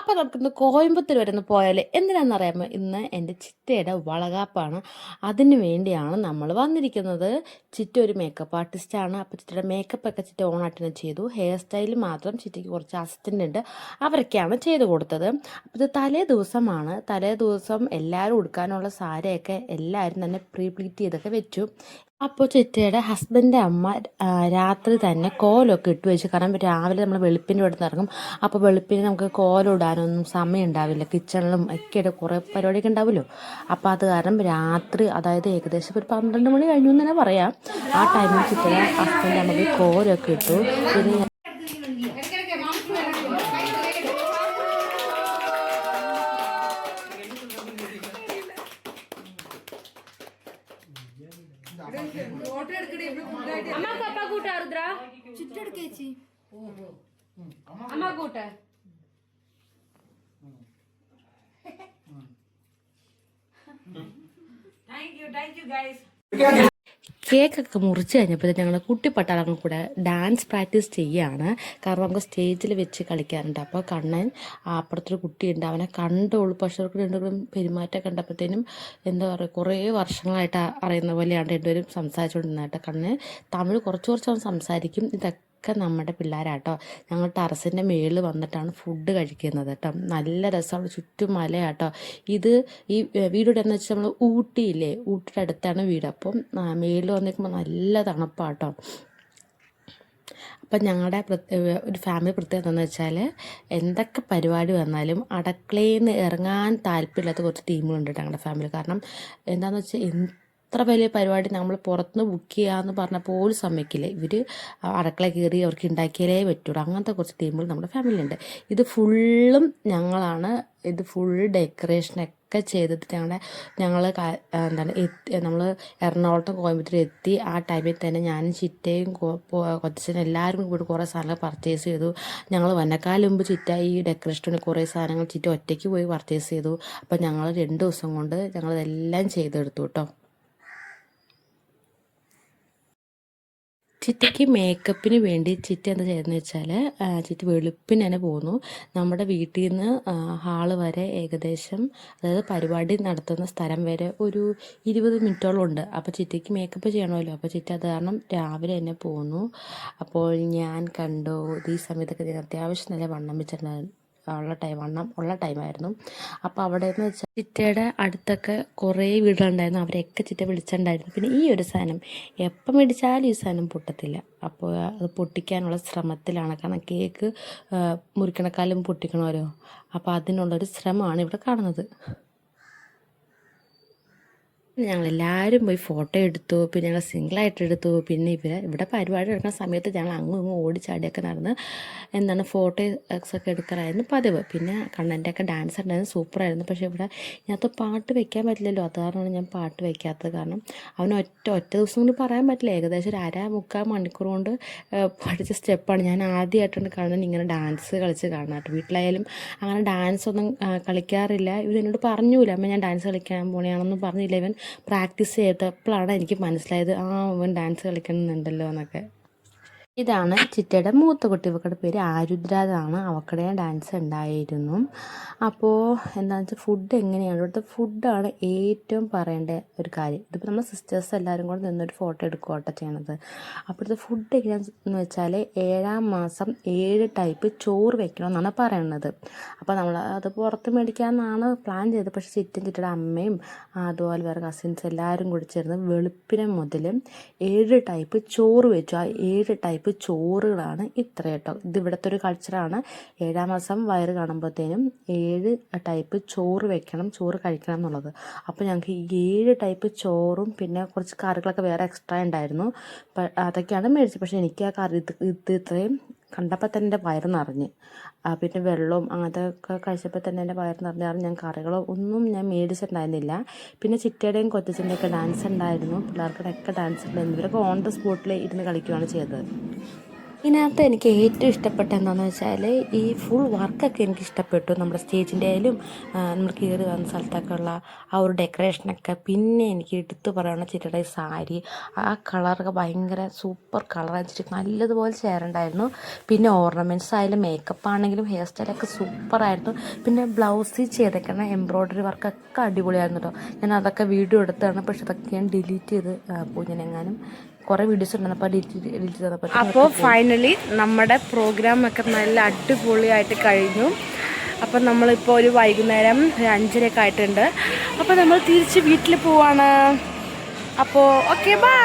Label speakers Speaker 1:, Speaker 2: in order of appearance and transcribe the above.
Speaker 1: അപ്പോൾ നമുക്കിന്ന് കോയമ്പത്തൂർ വരെ ഒന്ന് പോയാൽ എന്തിനാണെന്നറിയാമോ? ഇന്ന് എൻ്റെ ചിറ്റയുടെ വളകാപ്പാണ്. അതിന് വേണ്ടിയാണ് നമ്മൾ വന്നിരിക്കുന്നത്. ചിറ്റ ഒരു മേക്കപ്പ് ആർട്ടിസ്റ്റാണ്. അപ്പോൾ ചിറ്റയുടെ മേക്കപ്പൊക്കെ ചിറ്റ ഓണായിട്ട് തന്നെ ചെയ്തു. ഹെയർ സ്റ്റൈൽ മാത്രം ചിറ്റയ്ക്ക് കുറച്ച് അസിസ്റ്റൻ്റ് ഉണ്ട്, അവരൊക്കെയാണ് ചെയ്ത് കൊടുത്തത്. അപ്പോൾ ഇത് തലേ ദിവസമാണ്. തലേ ദിവസം എല്ലാവരും ഉടുക്കാനുള്ള സാരിയൊക്കെ എല്ലാവരും തന്നെ പ്രീ പ്ലീറ്റ് ചെയ്തൊക്കെ വെച്ചു. അപ്പോൾ ചിറ്റയുടെ ഹസ്ബൻഡിൻ്റെ അമ്മ രാത്രി തന്നെ കോലമൊക്കെ ഇട്ട് വെച്ചു. കാരണം രാവിലെ നമ്മൾ വെളുപ്പിൻ്റെ അടുത്ത് ഇറങ്ങും. അപ്പോൾ വെളുപ്പിന് നമുക്ക് കോലിടാനൊന്നും സമയം ഉണ്ടാവില്ല. കിച്ചണിലും ഒക്കെ കുറേ പരിപാടിയൊക്കെ ഉണ്ടാവുമല്ലോ. അപ്പോൾ അത് കാരണം രാത്രി, അതായത് ഏകദേശം ഒരു 12 മണി കഴിഞ്ഞു എന്ന് തന്നെ പറയാം, ആ ടൈമിൽ ചിറ്റയുടെ ഹസ്ബൻഡ് അമ്മക്ക് കോലമൊക്കെ ഇട്ടു. പിന്നെ കേക്കൊക്കെ മുറിച്ച് കഴിഞ്ഞപ്പോൾ ഞങ്ങൾ കുട്ടിപ്പട്ടാളങ്ങൾ കൂടെ ഡാൻസ് പ്രാക്ടീസ് ചെയ്യുകയാണ്. കാരണം നമുക്ക് സ്റ്റേജിൽ വെച്ച് കളിക്കാറുണ്ട്. അപ്പോൾ കണ്ണൻ അപ്പുറത്തൊരു കുട്ടിയുണ്ട്, അവനെ കണ്ടോളൂ. പക്ഷെ അവർക്ക് രണ്ടുപേരും പെരുമാറ്റം കണ്ടപ്പോഴത്തേനും എന്താ പറയുക, കുറേ വർഷങ്ങളായിട്ട് അറിയുന്ന പോലെയാണ് രണ്ടുപേരും സംസാരിച്ചുകൊണ്ടിരുന്നത്. കണ്ണൻ തമിഴ് കുറച്ച് അവൻ സംസാരിക്കും. ഇതൊക്കെ നമ്മുടെ പിള്ളേരാട്ടോ. ഞങ്ങൾ ടെറസിൻ്റെ മേളിൽ വന്നിട്ടാണ് ഫുഡ് കഴിക്കുന്നത് കേട്ടോ. നല്ല രസമാണ്, ചുറ്റും മലയാട്ടോ. ഇത് ഈ വീടിവിടെ എന്ന് വെച്ചാൽ നമ്മൾ ഊട്ടിയില്ലേ, ഊട്ടിയുടെ അടുത്താണ് വീട്. അപ്പം മേളിൽ വന്നിരിക്കുമ്പോൾ നല്ല തണുപ്പാട്ടോ. അപ്പം ഞങ്ങളുടെ ഒരു ഫാമിലി പ്രത്യേകത എന്ന് വെച്ചാൽ എന്തൊക്കെ പരിപാടി വന്നാലും അടുക്കളയിൽ നിന്ന് ഇറങ്ങാൻ താല്പര്യമില്ലാത്ത കുറച്ച് ടീമുകളുണ്ട് ഞങ്ങളുടെ ഫാമിലി. കാരണം എന്താണെന്ന് വെച്ചാൽ എത്ര വലിയ പരിപാടി നമ്മൾ പുറത്തുനിന്ന് ബുക്ക് ചെയ്യാമെന്ന് പറഞ്ഞാൽ പോലും സമ്മതിക്കില്ല. ഇവർ അടുക്കള കയറി അവർക്ക് ഉണ്ടാക്കിയാലേ പറ്റുള്ളൂ. അങ്ങനത്തെ കുറച്ച് ടീമുകൾ നമ്മുടെ ഫാമിലിയുണ്ട്. ഇത് ഫുള്ളും ഞങ്ങളാണ്. ഇത് ഫുൾ ഡെക്കറേഷനൊക്കെ ചെയ്തിട്ട് ഞങ്ങൾ നമ്മൾ എറണാകുളത്തും കോയമ്പത്തൂർ എത്തി. ആ ടൈമിൽ തന്നെ ഞാനും ചിറ്റയും കൊച്ചനും എല്ലാവരും കൂടി കുറേ സാധനങ്ങൾ പർച്ചേസ് ചെയ്തു. ഞങ്ങൾ വന്നക്കാലം മുമ്പ് ചിറ്റ ഈ ഡെക്കറേഷന് കുറേ സാധനങ്ങൾ ചിറ്റ ഒറ്റയ്ക്ക് പോയി പർച്ചേസ് ചെയ്തു. അപ്പം ഞങ്ങൾ 2 ദിവസം കൊണ്ട് ഞങ്ങളിതെല്ലാം ചെയ്തെടുത്തു കേട്ടോ. ചിറ്റയ്ക്ക് മേക്കപ്പിന് വേണ്ടി ചിറ്റ എന്താ ചെയ്തതെന്ന് വെച്ചാൽ, ചിറ്റ വെളുപ്പിന് തന്നെ പോന്നു. നമ്മുടെ വീട്ടിൽ നിന്ന് ഹാള് വരെ ഏകദേശം, അതായത് പരിപാടി നടത്തുന്ന സ്ഥലം വരെ ഒരു 20 മിനിറ്റോളം ഉണ്ട്. അപ്പോൾ ചിറ്റയ്ക്ക് മേക്കപ്പ് ചെയ്യണമല്ലോ. അപ്പോൾ ചിറ്റ അത് കാരണം രാവിലെ തന്നെ പോന്നു. അപ്പോൾ ഞാൻ കണ്ടു ഈ സമയത്തൊക്കെ ഞാൻ അത്യാവശ്യം നല്ല വണ്ണം വെച്ചിട്ടുണ്ടായിരുന്നു, ഉള്ള ടൈമായിരുന്നു. അപ്പോൾ അവിടെ എന്ന് വെച്ചാൽ ചിറ്റയുടെ അടുത്തൊക്കെ കുറേ വീടുകളുണ്ടായിരുന്നു. അവരെയൊക്കെ ചിറ്റ വിളിച്ചിട്ടുണ്ടായിരുന്നു. പിന്നെ ഈ ഒരു സാധനം എപ്പം മേടിച്ചാലും ഈ സാധനം പൊട്ടത്തില്ല. അപ്പോൾ അത് പൊട്ടിക്കാനുള്ള ശ്രമത്തിലാണ്. കാരണം കേക്ക് മുറിക്കണക്കാലും പൊട്ടിക്കണമല്ലോ. അപ്പോൾ അതിനുള്ളൊരു ശ്രമമാണ് ഇവിടെ കാണുന്നത്. ഞങ്ങളെല്ലാവരും പോയി ഫോട്ടോ എടുത്തു. പിന്നെ ഞങ്ങൾ സിംഗിളായിട്ട് എടുത്തു. പിന്നെ ഇവിടെ പരിപാടി എടുക്കുന്ന സമയത്ത് ഞങ്ങൾ അങ്ങും ഇങ്ങും ഓടിച്ചാടിയൊക്കെ നടന്ന് ഫോട്ടോസൊക്കെ എടുക്കലായിരുന്നു പതിവ്. പിന്നെ കണ്ണൻ്റെയൊക്കെ ഡാൻസ് ഉണ്ടായിരുന്നു, സൂപ്പറായിരുന്നു. പക്ഷേ ഇവിടെ ഇതിനകത്ത് പാട്ട് വെക്കാൻ പറ്റില്ലല്ലോ. അത് കാരണമാണ് ഞാൻ പാട്ട് വയ്ക്കാത്തത്. കാരണം അവന് ഒറ്റ ദിവസം കൊണ്ട് പറയാൻ പറ്റില്ല. ഏകദേശം ഒരു 1.5-3 മണിക്കൂർ കൊണ്ട് പഠിച്ച സ്റ്റെപ്പാണ്. ഞാൻ ആദ്യമായിട്ടാണ് കാണുന്നത് ഇങ്ങനെ ഡാൻസ് കളിച്ച് കാണാനായിട്ട്. വീട്ടിലായാലും അങ്ങനെ ഡാൻസ് ഒന്നും കളിക്കാറില്ല. ഇവരെന്നോട് പറഞ്ഞൂല, അമ്മ ഞാൻ ഡാൻസ് കളിക്കാൻ പോണെയാണെന്നും പറഞ്ഞില്ല. ഇവൻ പ്രാക്ടീസ് ചെയ്തപ്പോഴാണ് എനിക്ക് മനസ്സിലായത്, അവൻ ഡാൻസ് കളിക്കുന്നുണ്ടല്ലോ എന്നൊക്കെ. ഇതാണ് ചിറ്റയുടെ മൂത്ത കുട്ടി. ഇവക്കടെ പേര് ആരുദ്ര എന്നാണ്. അവക്കടെ ഡാൻസ് ഉണ്ടായിരുന്നു. അപ്പോൾ എന്താണെന്ന് വെച്ചാൽ ഫുഡ് എങ്ങനെയാണ്, ഇവിടുത്തെ ഫുഡാണ് ഏറ്റവും പറയേണ്ട ഒരു കാര്യം. ഇതിപ്പോൾ നമ്മൾ സിസ്റ്റേഴ്സ് എല്ലാവരും കൂടെ നിന്നൊരു ഫോട്ടോ എടുക്കുകയോട്ടോ ചെയ്യണത്. അപ്പോഴത്തെ ഫുഡ് എങ്ങനെയാണെന്ന് വെച്ചാൽ 7-ാം മാസം 7 ടൈപ്പ് ചോറ് വെക്കണമെന്നാണ് പറയണത്. അപ്പോൾ നമ്മൾ അത് പുറത്ത് മേടിക്കാമെന്നാണ് പ്ലാൻ ചെയ്തത്. പക്ഷേ ചിറ്റയുടെ അമ്മയും അതുപോലെ വേറെ കസിൻസ് എല്ലാവരും കൂടി ചേർന്ന് വെളുപ്പിനെ മുതൽ 7 ടൈപ്പ് ചോറ് വെച്ചു. ആ 7 ടൈപ്പ് ചോറുകളാണ് ഇത്ര കേട്ടോ. ഇത് ഇവിടുത്തെ ഒരു കൾച്ചറാണ്. 7-ാം മാസം വയറ് കാണുമ്പോഴത്തേനും 7 ടൈപ്പ് ചോറ് വെക്കണം, ചോറ് കഴിക്കണം എന്നുള്ളത്. അപ്പോൾ ഞങ്ങൾക്ക് 7 ടൈപ്പ് ചോറും പിന്നെ കുറച്ച് കറികളൊക്കെ വേറെ എക്സ്ട്രാ ഉണ്ടായിരുന്നു. അതൊക്കെയാണ് മേടിച്ചത്. പക്ഷേ എനിക്ക് ആ കറി ഇത്രയും കണ്ടപ്പോൾ തന്നെ എൻ്റെ വയറ് നിറഞ്ഞ്. പിന്നെ വെള്ളവും അങ്ങനത്തെ ഒക്കെ കഴിച്ചപ്പോൾ തന്നെ എൻ്റെ വയറ് നിറഞ്ഞ കാരണം ഞാൻ കറികളോ ഒന്നും ഞാൻ മേടിച്ചിട്ടുണ്ടായിരുന്നില്ല. പിന്നെ ചിറ്റയുടെയും കൊച്ചച്ഛൻ്റെയൊക്കെ ഡാൻസ് ഉണ്ടായിരുന്നു, പിള്ളേർക്കൊക്കെ ഡാൻസ് ഉണ്ടായിരുന്നു. ഇവരൊക്കെ ഓൺ ദ സ്പോട്ടിൽ ഇരുന്ന് കളിക്കുകയാണ് ചെയ്തത്. ഇതിനകത്ത് എനിക്ക് ഏറ്റവും ഇഷ്ടപ്പെട്ട എന്താണെന്ന് വെച്ചാൽ ഈ ഫുൾ വർക്കൊക്കെ എനിക്ക് ഇഷ്ടപ്പെട്ടു. നമ്മുടെ സ്റ്റേജിൻ്റെ ആയാലും നമ്മൾ കയറി വന്ന സ്ഥലത്തൊക്കെ ഉള്ള ആ ഒരു ഡെക്കറേഷനൊക്കെ. പിന്നെ എനിക്ക് എടുത്തു പറയുകയാണ് ചിറ്റയുടെ സാരി, ആ കളറൊക്കെ ഭയങ്കര സൂപ്പർ കളർ വെച്ചിട്ട് നല്ലതുപോലെ ചേരുന്നുണ്ടായിരുന്നു. പിന്നെ ഓർണമെൻറ്റ്സ് ആയാലും മേക്കപ്പ് ആണെങ്കിലും ഹെയർ സ്റ്റൈലൊക്കെ സൂപ്പറായിരുന്നു. പിന്നെ ബ്ലൗസിൽ ചെയ്തേക്കുന്ന എംബ്രോയ്ഡറി വർക്കൊക്കെ അടിപൊളിയായിരുന്നു കേട്ടോ. ഞാൻ അതൊക്കെ വീഡിയോ എടുത്താണ്, പക്ഷെ അതൊക്കെ ഞാൻ ഡിലീറ്റ് ചെയ്ത് പോയി. ഞാനെങ്ങാനും കുറേ വീഡിയോസ് ഉണ്ടെന്നപ്പോൾ ഡിലീറ്റ് ചെയ്തപ്പോൾ. അപ്പോൾ ഫൈനലി നമ്മുടെ പ്രോഗ്രാമൊക്കെ നല്ല അടിപൊളിയായിട്ട് കഴിഞ്ഞു. അപ്പം നമ്മളിപ്പോൾ ഒരു വൈകുന്നേരം 5:30 ആയിട്ടുണ്ട്. അപ്പോൾ നമ്മൾ തിരിച്ച് വീട്ടിൽ പോവാണ്. അപ്പോൾ ഓക്കെ, ബൈ.